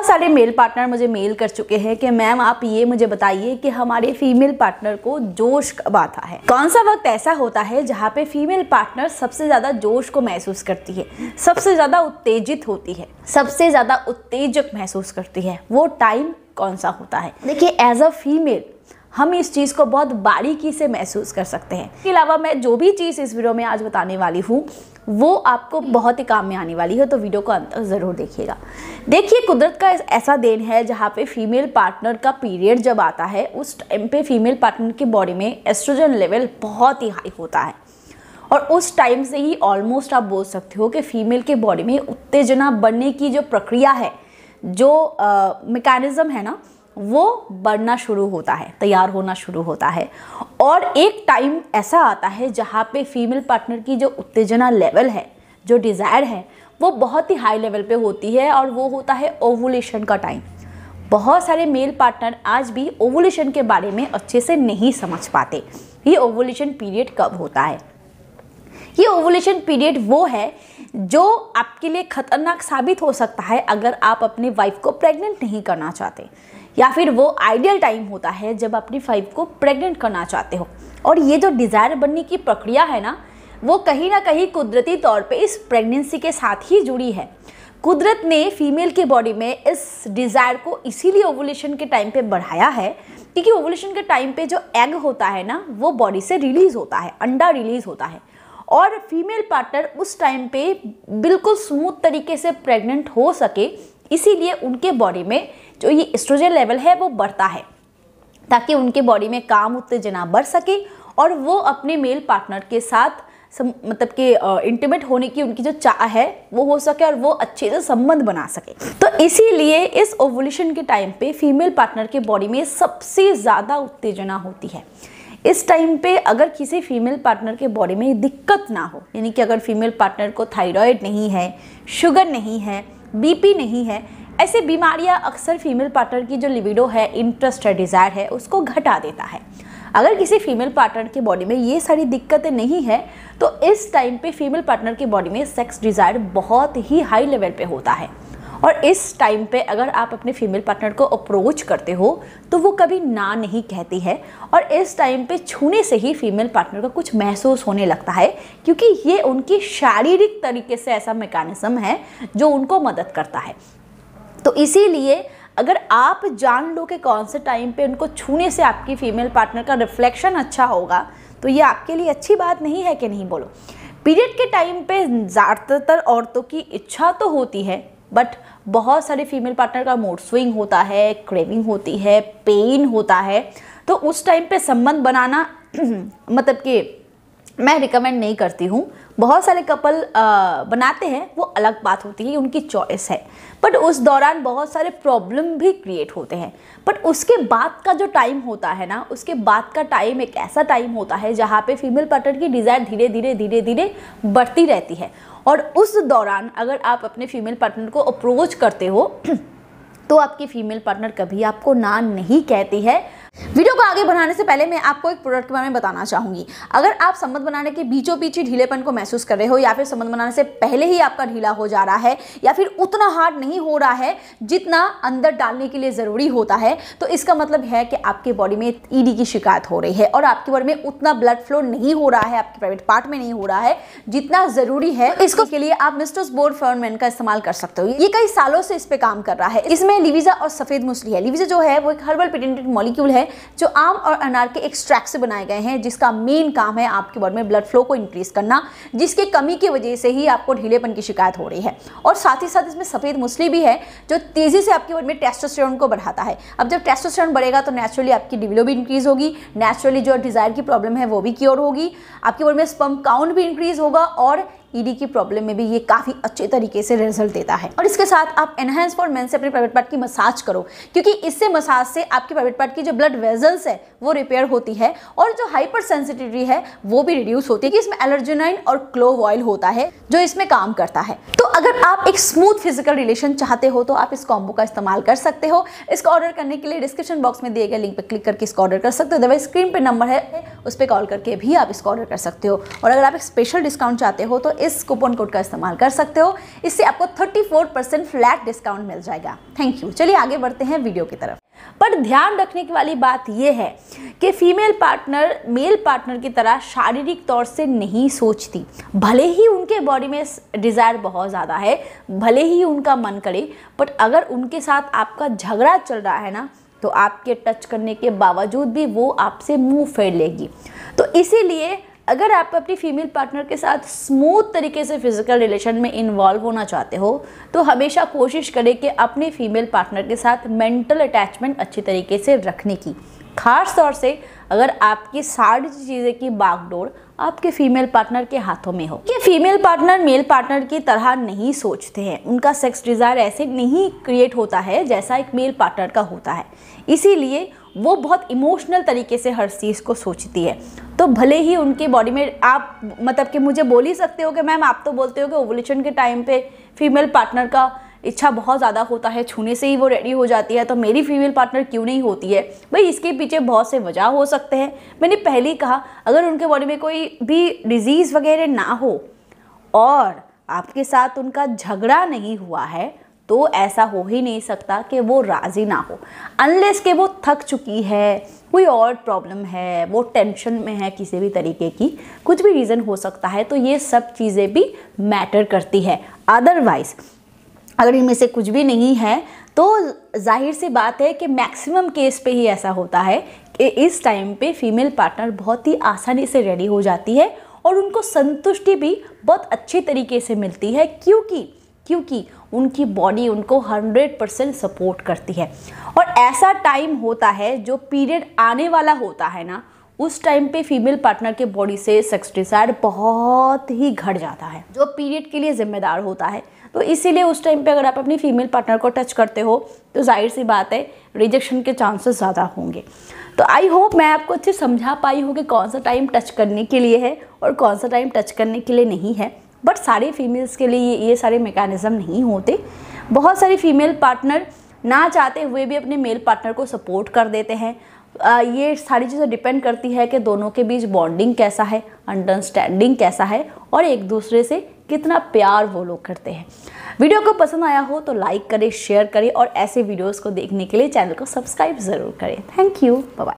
सारे male partner मुझे mail कर चुके हैं कि मैम आप ये मुझे बताइए कि हमारे फीमेल पार्टनर को जोश कब आता है। कौन सा वक्त ऐसा होता है जहाँ पे फीमेल पार्टनर सबसे ज़्यादा जोश को महसूस करती है, सबसे ज़्यादा उत्तेजित होती है, सबसे ज़्यादा उत्तेजक महसूस करती है, वो टाइम कौन सा होता है। देखिए, एज अ फीमेल हम इस चीज़ को बहुत बारीकी से महसूस कर सकते हैं। इसके अलावा मैं जो भी चीज़ इस वीडियो में आज बताने वाली हूँ वो आपको बहुत ही काम में आने वाली है, तो वीडियो को अंत तक ज़रूर देखिएगा। देखिए, कुदरत का ऐसा देन है जहाँ पे फीमेल पार्टनर का पीरियड जब आता है उस टाइम पे फीमेल पार्टनर की बॉडी में एस्ट्रोजन लेवल बहुत ही हाई होता है और उस टाइम से ही ऑलमोस्ट आप बोल सकते हो कि फीमेल के बॉडी में उत्तेजना बढ़ने की जो प्रक्रिया है, जो मैकेनिज्म है ना, वो बढ़ना शुरू होता है, तैयार होना शुरू होता है। और एक टाइम ऐसा आता है जहाँ पे फीमेल पार्टनर की जो उत्तेजना लेवल है, जो डिज़ायर है, वो बहुत ही हाई लेवल पे होती है और वो होता है ओवुलेशन का टाइम। बहुत सारे मेल पार्टनर आज भी ओवुलेशन के बारे में अच्छे से नहीं समझ पाते, ये ओवुलेशन पीरियड कब होता है। ये ओवुलेशन पीरियड वो है जो आपके लिए खतरनाक साबित हो सकता है अगर आप अपनी वाइफ को प्रेग्नेंट नहीं करना चाहते, या फिर वो आइडियल टाइम होता है जब अपनी वाइफ को प्रेग्नेंट करना चाहते हो। और ये जो डिज़ायर बनने की प्रक्रिया है ना, वो कहीं ना कहीं कुदरती तौर पे इस प्रेगनेंसी के साथ ही जुड़ी है। कुदरत ने फीमेल की बॉडी में इस डिज़ायर को इसीलिए ओवुलेशन के टाइम पे बढ़ाया है क्योंकि ओवुलेशन के टाइम पे जो एग होता है ना, वो बॉडी से रिलीज़ होता है, अंडा रिलीज़ होता है और फीमेल पार्टनर उस टाइम पे बिल्कुल स्मूथ तरीके से प्रेग्नेंट हो सके, इसीलिए उनके बॉडी में जो ये एस्ट्रोजन लेवल है वो बढ़ता है ताकि उनके बॉडी में काम उत्तेजना बढ़ सके और वो अपने मेल पार्टनर के साथ मतलब कि इंटीमेट होने की उनकी जो चाह है वो हो सके और वो अच्छे से संबंध बना सके। तो इसीलिए इस ओवुलेशन के टाइम पे फीमेल पार्टनर के बॉडी में सबसे ज़्यादा उत्तेजना होती है। इस टाइम पे अगर किसी फीमेल पार्टनर के बॉडी में दिक्कत ना हो, यानी कि अगर फीमेल पार्टनर को थायराइड नहीं है, शुगर नहीं है, बीपी नहीं है, ऐसे बीमारियां अक्सर फीमेल पार्टनर की जो लिबिडो है, इंटरेस्ट है, डिज़ायर है, उसको घटा देता है। अगर किसी फीमेल पार्टनर की बॉडी में ये सारी दिक्कतें नहीं है तो इस टाइम पे फीमेल पार्टनर की बॉडी में सेक्स डिज़ायर बहुत ही हाई लेवल पे होता है और इस टाइम पे अगर आप अपने फीमेल पार्टनर को अप्रोच करते हो तो वो कभी ना नहीं कहती है और इस टाइम पे छूने से ही फीमेल पार्टनर को कुछ महसूस होने लगता है क्योंकि ये उनकी शारीरिक तरीके से ऐसा मैकेनिज्म है जो उनको मदद करता है। तो इसीलिए अगर आप जान लो कि कौन से टाइम पे उनको छूने से आपकी फीमेल पार्टनर का रिफ्लेक्शन अच्छा होगा तो ये आपके लिए अच्छी बात नहीं है कि नहीं बोलो। पीरियड के टाइम पे ज़्यादातर औरतों की इच्छा तो होती है बट बहुत सारे फीमेल पार्टनर का मूड स्विंग होता है, क्रेविंग होती है, पेन होता है। तो उस टाइम पे संबंध बनाना मतलब कि मैं रिकमेंड नहीं करती हूँ। बहुत सारे कपल बनाते हैं, वो अलग बात होती है, उनकी चॉइस है, बट उस दौरान बहुत सारे प्रॉब्लम भी क्रिएट होते हैं। बट उसके बाद का जो टाइम होता है ना, उसके बाद का टाइम एक ऐसा टाइम होता है जहाँ पे फीमेल पार्टनर की डिज़ायर धीरे धीरे धीरे धीरे बढ़ती रहती है और उस दौरान अगर आप अपने फीमेल पार्टनर को अप्रोच करते हो तो आपकी फीमेल पार्टनर कभी आपको ना नहीं कहती है। वीडियो को आगे बढ़ाने से पहले मैं आपको एक प्रोडक्ट के बारे में बताना चाहूँगी। अगर आप संबंध बनाने के बीचों बीच ही ढीलेपन को महसूस कर रहे हो या फिर संबंध बनाने से पहले ही आपका ढीला हो जा रहा है या फिर उतना हार्ड नहीं हो रहा है जितना अंदर डालने के लिए ज़रूरी होता है, तो इसका मतलब है कि आपके बॉडी में ईडी की शिकायत हो रही है और आपकी बॉडी में उतना ब्लड फ्लो नहीं हो रहा है, आपके प्राइवेट पार्ट में नहीं हो रहा है जितना ज़रूरी है। इसको के लिए आप मिस्टर्स बोर फर्नमैन का इस्तेमाल कर सकते हो। ये कई सालों से इस पर काम कर रहा है। इसमें लिविजा और सफ़ेद मूसली है। लिविजा जो है वो एक हर्बल पेटेंटेड मॉलिक्यूल है जो आम और अनार के एक्सट्रैक्ट से बनाए गए हैं, जिसका मेन काम है आपके बॉडी में ब्लड फ्लो को इंक्रीज करना, जिसके कमी की वजह से ही आपको ढीलेपन की शिकायत हो रही है। और साथ ही साथ इसमें सफ़ेद मूसली भी है जो तेज़ी से आपकी बॉडी में टेस्टोस्टेरोन को बढ़ाता है। अब जब टेस्टोस्टेरोन बढ़ेगा तो नेचुरली आपकी लिबिडो भी इंक्रीज होगी, नेचुरली जो डिज़ायर की प्रॉब्लम है वो भी क्योर होगी, आपकी बॉडी में स्पर्म काउंट भी इंक्रीज होगा और ईडी की प्रॉब्लम में भी ये काफ़ी अच्छे तरीके से रिजल्ट देता है। और इसके साथ आप एनहांस फॉर मेन से अपने प्राइवेट पार्ट की मसाज करो, क्योंकि इससे मसाज से आपके प्राइवेट पार्ट की जो ब्लड वेजल्स है वो रिपेयर होती है और जो हाइपर सेंसिटिविटी है वो भी रिड्यूस होती है कि इसमें एलर्जिनाइन और क्लोव ऑयल होता है जो इसमें काम करता है। तो अगर आप एक स्मूथ फिजिकल रिलेशन चाहते हो तो आप इस कॉम्बो का इस्तेमाल कर सकते हो। इसको ऑर्डर करने के लिए डिस्क्रिप्शन बॉक्स में दिए गए लिंक पर क्लिक करके इसको ऑर्डर कर सकते हो। अदरवाइज स्क्रीन पे नंबर है, उस पर कॉल करके भी आप इसको ऑर्डर कर सकते हो। और अगर आप एक स्पेशल डिस्काउंट चाहते हो तो इस कूपन कोड का इस्तेमाल कर सकते हो। इससे आपको 34% फ्लैट डिस्काउंट मिल जाएगा। Thank you. चलिए आगे बढ़ते हैं वीडियो की तरफ। पर ध्यान रखने की वाली बात यह है कि फीमेल पार्टनर मेल पार्टनर की तरह शारीरिक तौर से नहीं सोचती। भले ही उनके बॉडी में डिज़ायर बहुत ज़्यादा है, भले ही उनका मन करे, बट अगर उनके साथ आपका झगड़ा चल रहा है ना, तो आपके टच करने के बावजूद भी वो आपसे मुंह फेर लेगी। तो इसीलिए अगर आप अपनी फीमेल पार्टनर के साथ स्मूथ तरीके से फिजिकल रिलेशन में इन्वॉल्व होना चाहते हो, तो हमेशा कोशिश करें कि अपने फीमेल पार्टनर के साथ मेंटल अटैचमेंट अच्छी तरीके से रखने की। खास तौर से अगर आपकी सारी चीज़ें की बागडोर आपके फीमेल पार्टनर के हाथों में हो। ये फीमेल पार्टनर मेल पार्टनर की तरह नहीं सोचते हैं, उनका सेक्स डिज़ायर ऐसे नहीं क्रिएट होता है जैसा एक मेल पार्टनर का होता है। इसीलिए वो बहुत इमोशनल तरीके से हर चीज़ को सोचती है। तो भले ही उनके बॉडी में आप मतलब कि मुझे बोल ही सकते हो कि मैम आप तो बोलते हो कि ओवुलेशन के टाइम पे फीमेल पार्टनर का इच्छा बहुत ज़्यादा होता है, छूने से ही वो रेडी हो जाती है, तो मेरी फीमेल पार्टनर क्यों नहीं होती है? भाई इसके पीछे बहुत से वजह हो सकते हैं। मैंने पहले ही कहा, अगर उनके बॉडी में कोई भी डिजीज़ वगैरह ना हो और आपके साथ उनका झगड़ा नहीं हुआ है, तो ऐसा हो ही नहीं सकता कि वो राज़ी ना हो। अनलेस कि वो थक चुकी है, कोई और प्रॉब्लम है, वो टेंशन में है किसी भी तरीके की, कुछ भी रीज़न हो सकता है, तो ये सब चीज़ें भी मैटर करती है। अदरवाइज़ अगर इनमें से कुछ भी नहीं है तो जाहिर सी बात है कि मैक्सिमम केस पे ही ऐसा होता है कि इस टाइम पे फीमेल पार्टनर बहुत ही आसानी से रेडी हो जाती है और उनको संतुष्टि भी बहुत अच्छी तरीके से मिलती है, क्योंकि उनकी बॉडी उनको 100% सपोर्ट करती है। और ऐसा टाइम होता है जो पीरियड आने वाला होता है ना, उस टाइम पे फीमेल पार्टनर के बॉडी से सेक्स डिज़ायर बहुत ही घट जाता है, जो पीरियड के लिए जिम्मेदार होता है। तो इसीलिए उस टाइम पे अगर आप अपनी फीमेल पार्टनर को टच करते हो तो जाहिर सी बात है रिजेक्शन के चांसेस ज़्यादा होंगे। तो आई होप मैं आपको अच्छे समझा पाई हूँ कि कौन सा टाइम टच करने के लिए है और कौन सा टाइम टच करने के लिए नहीं है। बट सारे फीमेल्स के लिए ये सारे मैकेनिज़्म नहीं होते। बहुत सारी फीमेल पार्टनर ना चाहते हुए भी अपने मेल पार्टनर को सपोर्ट कर देते हैं। ये सारी चीज़ें डिपेंड करती है कि दोनों के बीच बॉन्डिंग कैसा है, अंडरस्टैंडिंग कैसा है और एक दूसरे से कितना प्यार वो लोग करते हैं। वीडियो को पसंद आया हो तो लाइक करें, शेयर करें और ऐसे वीडियोस को देखने के लिए चैनल को सब्सक्राइब ज़रूर करें। Thank you, bye bye.